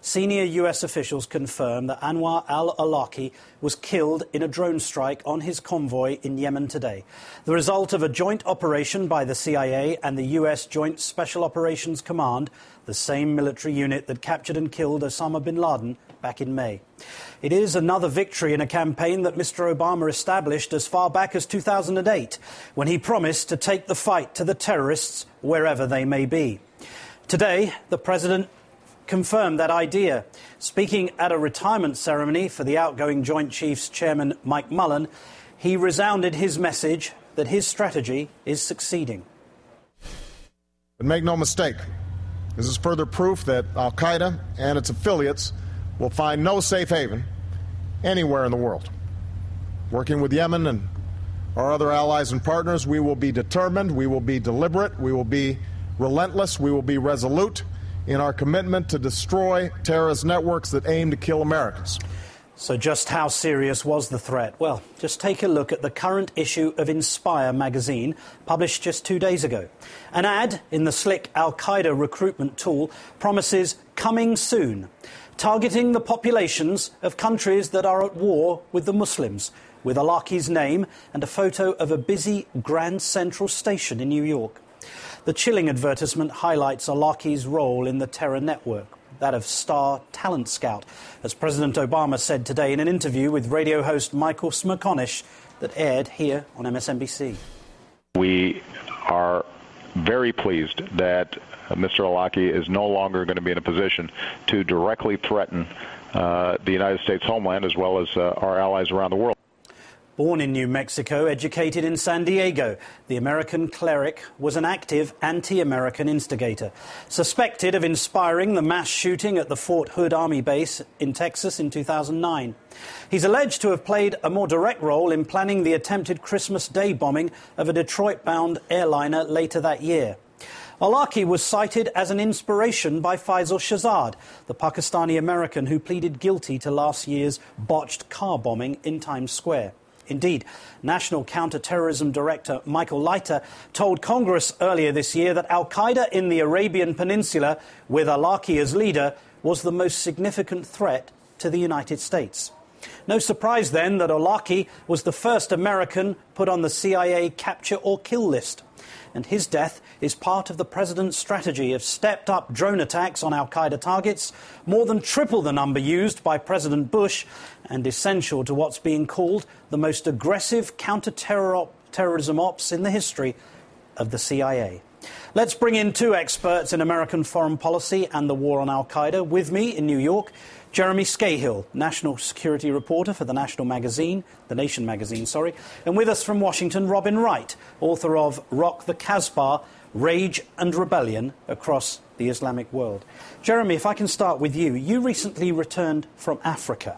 senior U.S. officials confirm that Anwar al-Awlaki was killed in a drone strike on his convoy in Yemen today, the result of a joint operation by the CIA and the U.S. Joint Special Operations Command, the same military unit that captured and killed Osama bin Laden back in May. It is another victory in a campaign that Mr. Obama established as far back as 2008, when he promised to take the fight to the terrorists wherever they may be. Today, the president confirmed that idea. Speaking at a retirement ceremony for the outgoing Joint Chiefs Chairman Mike Mullen, he resounded his message that his strategy is succeeding. But make no mistake, this is further proof that al-Qaeda and its affiliates will find no safe haven anywhere in the world. Working with Yemen and our other allies and partners, we will be determined, we will be deliberate, we will be relentless, we will be resolute in our commitment to destroy terrorist networks that aim to kill Americans. So just how serious was the threat? Well, just take a look at the current issue of Inspire magazine, published just 2 days ago. An ad in the slick al-Qaeda recruitment tool promises coming soon, targeting the populations of countries that are at war with the Muslims, with Awlaki's name and a photo of a busy Grand Central Station in New York. The chilling advertisement highlights Awlaki's role in the terror network, that of star talent scout, as President Obama said today in an interview with radio host Michael Smerconish that aired here on MSNBC. We are very pleased that Mr. Awlaki is no longer going to be in a position to directly threaten the United States homeland as well as our allies around the world. Born in New Mexico, educated in San Diego, the American cleric was an active anti-American instigator, suspected of inspiring the mass shooting at the Fort Hood Army base in Texas in 2009. He's alleged to have played a more direct role in planning the attempted Christmas Day bombing of a Detroit-bound airliner later that year. Awlaki was cited as an inspiration by Faisal Shahzad, the Pakistani-American who pleaded guilty to last year's botched car bombing in Times Square. Indeed, National Counterterrorism Director Michael Leiter told Congress earlier this year that al-Qaeda in the Arabian Peninsula, with Awlaki as leader, was the most significant threat to the United States. No surprise, then, that Awlaki was the first American put on the CIA capture or kill list. And his death is part of the president's strategy of stepped-up drone attacks on al-Qaeda targets, more than triple the number used by President Bush, and essential to what's being called the most aggressive counter-terrorism ops in the history of the CIA. Let's bring in two experts in American foreign policy and the war on al-Qaeda. With me in New York, Jeremy Scahill, national security reporter for the Nation magazine, and with us from Washington, Robin Wright, author of Rock the Casbah, Rage and Rebellion Across the Islamic World. Jeremy, if I can start with you. You recently returned from Africa.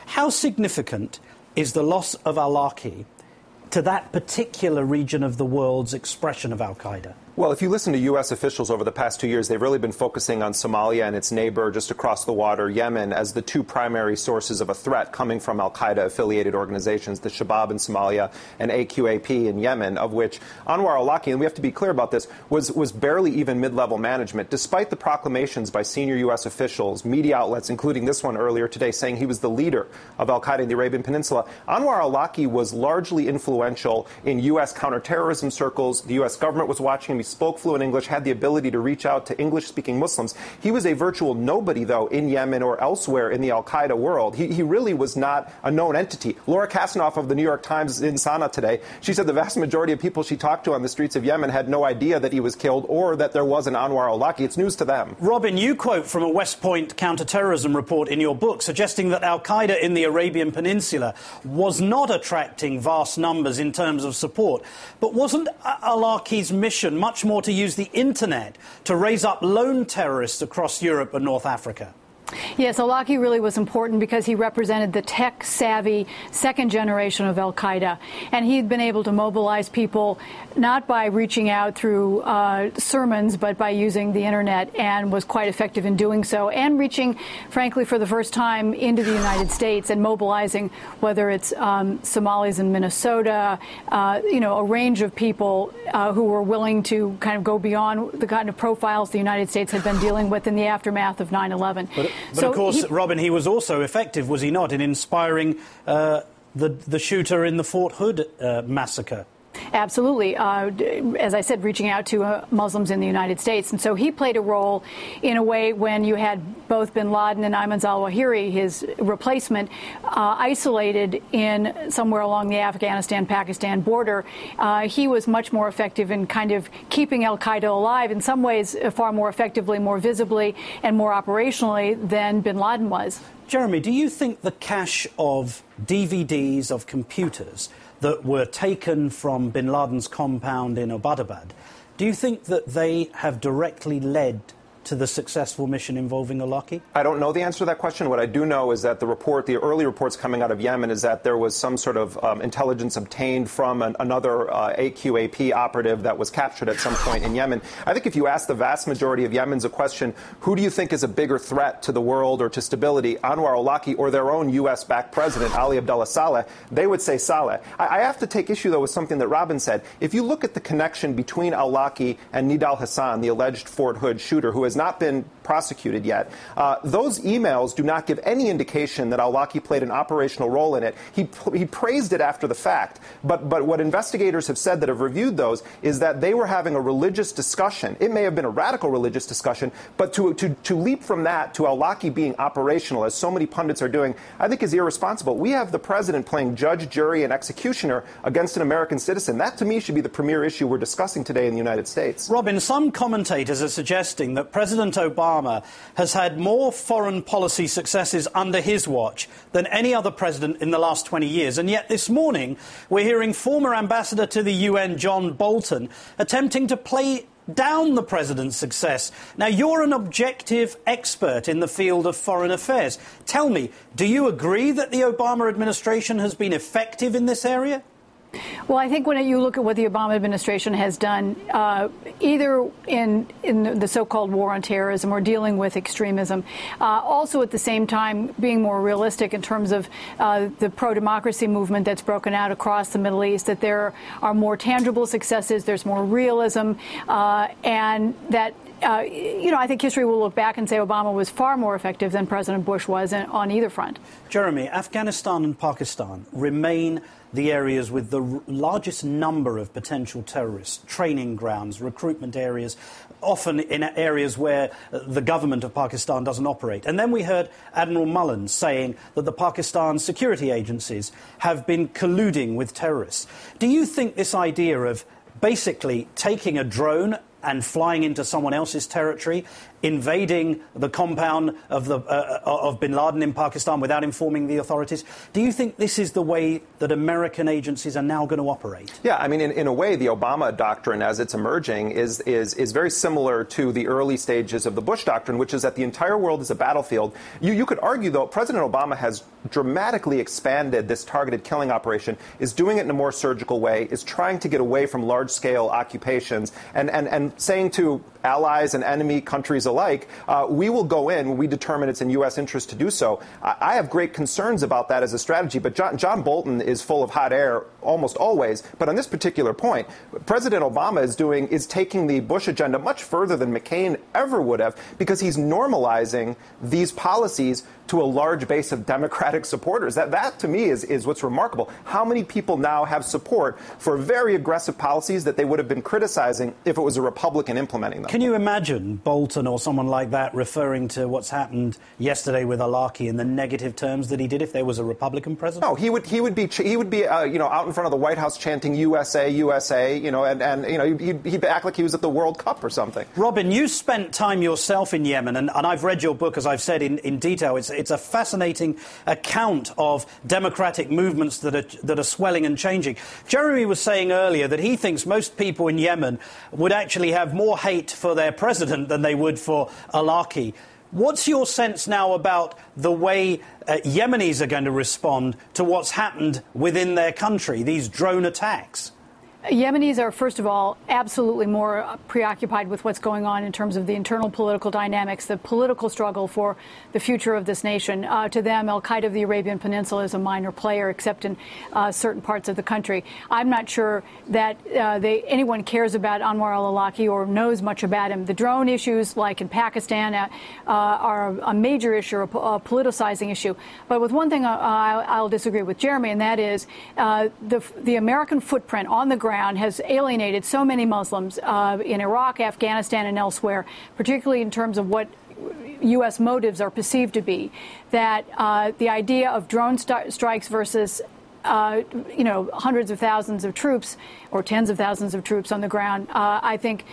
How significant is the loss of Awlaki to that particular region of the world's expression of al-Qaeda? Well, if you listen to U.S. officials over the past 2 years, they've really been focusing on Somalia and its neighbor just across the water, Yemen, as the two primary sources of a threat coming from al-Qaeda-affiliated organizations, the Shabaab in Somalia and AQAP in Yemen, of which Anwar Awlaki, and we have to be clear about this, was barely even mid-level management, despite the proclamations by senior U.S. officials, media outlets, including this one earlier today, saying he was the leader of al-Qaeda in the Arabian Peninsula. Anwar Awlaki was largely influential in U.S. counterterrorism circles. The U.S. government was watching him. He spoke fluent English, had the ability to reach out to English-speaking Muslims. He was a virtual nobody, though, in Yemen or elsewhere in the al-Qaeda world. He really was not a known entity. Laura Kasanoff of the New York Times in Sana today, she said the vast majority of people she talked to on the streets of Yemen had no idea that he was killed or that there was an Anwar Awlaki. It's news to them. Robin, you quote from a West Point counterterrorism report in your book suggesting that al-Qaeda in the Arabian Peninsula was not attracting vast numbers in terms of support. But wasn't Awlaki's mission much more to use the internet to raise up lone terrorists across Europe and North Africa? Yes, Awlaki really was important because he represented the tech-savvy second generation of al-Qaeda. And he'd been able to mobilize people not by reaching out through sermons, but by using the internet, and was quite effective in doing so, and reaching, frankly, for the first time into the United States and mobilizing, whether it's Somalis in Minnesota, a range of people who were willing to kind of go beyond the kind of profiles the United States had been dealing with in the aftermath of 9/11. But of course, Robin, he was also effective, was he not, in inspiring the shooter in the Fort Hood massacre? Absolutely. As I said, reaching out to Muslims in the United States. And so he played a role in a way when you had both bin Laden and Ayman al-Zawahiri, his replacement, isolated in somewhere along the Afghanistan-Pakistan border. He was much more effective in kind of keeping al-Qaeda alive, in some ways far more effectively, more visibly, and more operationally than bin Laden was. Jeremy, do you think the cache of DVDs of computers that were taken from bin Laden's compound in Abbottabad, do you think that they have directly led to the successful mission involving Awlaki? I don't know the answer to that question. What I do know is that the early reports coming out of Yemen is that there was some sort of intelligence obtained from another AQAP operative that was captured at some point in Yemen. I think if you ask the vast majority of Yemens a question, who do you think is a bigger threat to the world or to stability, Anwar Awlaki or their own U.S.-backed president, Ali Abdullah Saleh, they would say Saleh. I have to take issue, though, with something that Robin said. If you look at the connection between Awlaki and Nidal Hassan, the alleged Fort Hood shooter, who has not been prosecuted yet, those emails do not give any indication that Awlaki played an operational role in it. He praised it after the fact. But what investigators have said that have reviewed those is that they were having a religious discussion. It may have been a radical religious discussion, but to leap from that to Awlaki being operational, as so many pundits are doing, I think is irresponsible. We have the president playing judge, jury, and executioner against an American citizen. That, to me, should be the premier issue we're discussing today in the United States. Robin, some commentators are suggesting that President Obama has had more foreign policy successes under his watch than any other president in the last 20 years. And yet this morning, we're hearing former ambassador to the UN, John Bolton, attempting to play down the president's success. Now, you're an objective expert in the field of foreign affairs. Tell me, do you agree that the Obama administration has been effective in this area? Well, I think when you look at what the Obama administration has done, either in the so-called war on terrorism or dealing with extremism, also at the same time being more realistic in terms of the pro-democracy movement that's broken out across the Middle East, that there are more tangible successes, there's more realism, and that I think history will look back and say Obama was far more effective than President Bush was on either front. Jeremy, Afghanistan and Pakistan remain the areas with the largest number of potential terrorists, training grounds, recruitment areas, often in areas where the government of Pakistan doesn't operate. And then we heard Admiral Mullen saying that the Pakistan security agencies have been colluding with terrorists. Do you think this idea of basically taking a drone and flying into someone else's territory, invading the compound of bin Laden in Pakistan without informing the authorities, do you think this is the way that American agencies are now going to operate? Yeah, I mean, in a way, the Obama doctrine, as it's emerging, is very similar to the early stages of the Bush doctrine, which is that the entire world is a battlefield. You could argue, though, President Obama has dramatically expanded this targeted killing operation, is doing it in a more surgical way, is trying to get away from large-scale occupations, and saying to allies and enemy countries alike, we will go in when we determine it's in U.S. interest to do so. I have great concerns about that as a strategy, but John Bolton is full of hot air almost always. But on this particular point, President Obama is taking the Bush agenda much further than McCain ever would have, because he's normalizing these policies to a large base of Democratic supporters. That to me, is what's remarkable. How many people now have support for very aggressive policies that they would have been criticizing if it was a Republican implementing them? Can you imagine Bolton or someone like that referring to what's happened yesterday with Awlaki in the negative terms that he did if there was a Republican president? No, he would be out in front of the White House chanting USA, USA, and he'd act like he was at the World Cup or something. Robin, you spent time yourself in Yemen, and I've read your book, as I've said, in detail. It's a fascinating account of democratic movements that are swelling and changing. Jeremy was saying earlier that he thinks most people in Yemen would actually have more hate for their president than they would for Awlaki. What's your sense now about the way Yemenis are going to respond to what's happened within their country, these drone attacks? Yemenis are, first of all, absolutely more preoccupied with what's going on in terms of the internal political dynamics, the political struggle for the future of this nation. To them, al-Qaeda of the Arabian Peninsula is a minor player, except in certain parts of the country. I'm not sure that anyone cares about Anwar al-Awlaki or knows much about him. The drone issues, like in Pakistan, are a major issue, a politicizing issue. But with one thing I'll disagree with Jeremy, and that is the American footprint on the ground has alienated so many Muslims in Iraq, Afghanistan, and elsewhere, particularly in terms of what U.S. motives are perceived to be, that the idea of drone strikes versus hundreds of thousands of troops or tens of thousands of troops on the ground, I think,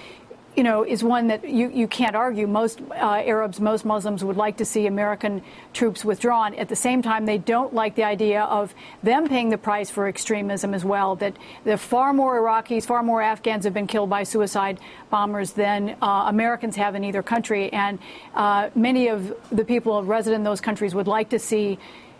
is one that you can't argue. Most Arabs, most Muslims would like to see American troops withdrawn. At the same time, they don't like the idea of them paying the price for extremism as well, that far more Iraqis, far more Afghans have been killed by suicide bombers than Americans have in either country. And many of the people resident in those countries would like to see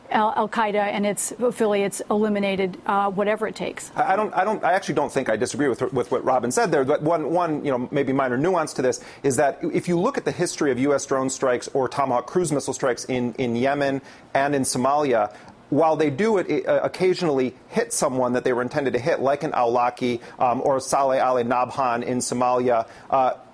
al-Qaeda and its affiliates eliminated, whatever it takes. I actually don't think I disagree with what Robin said there. But one maybe minor nuance to this is that if you look at the history of U.S. drone strikes or Tomahawk cruise missile strikes in Yemen and in Somalia, while they do it occasionally hit someone that they were intended to hit, like an Awlaki or Saleh al-Nabhan in Somalia,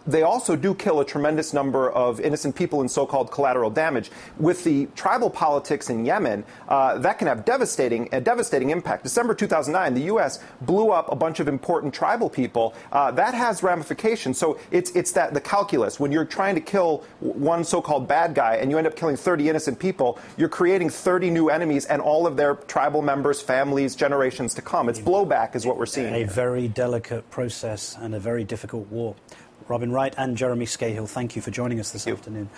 they also do kill a tremendous number of innocent people in so-called collateral damage. With the tribal politics in Yemen, that can have a devastating impact. December 2009, the U.S. blew up a bunch of important tribal people. That has ramifications. So it's that the calculus. When you're trying to kill one so-called bad guy and you end up killing 30 innocent people, you're creating 30 new enemies and all of their tribal members, families, generations to come. It's blowback is what we're seeing. A very delicate process and a very difficult war. Robin Wright and Jeremy Scahill, thank you for joining us this afternoon.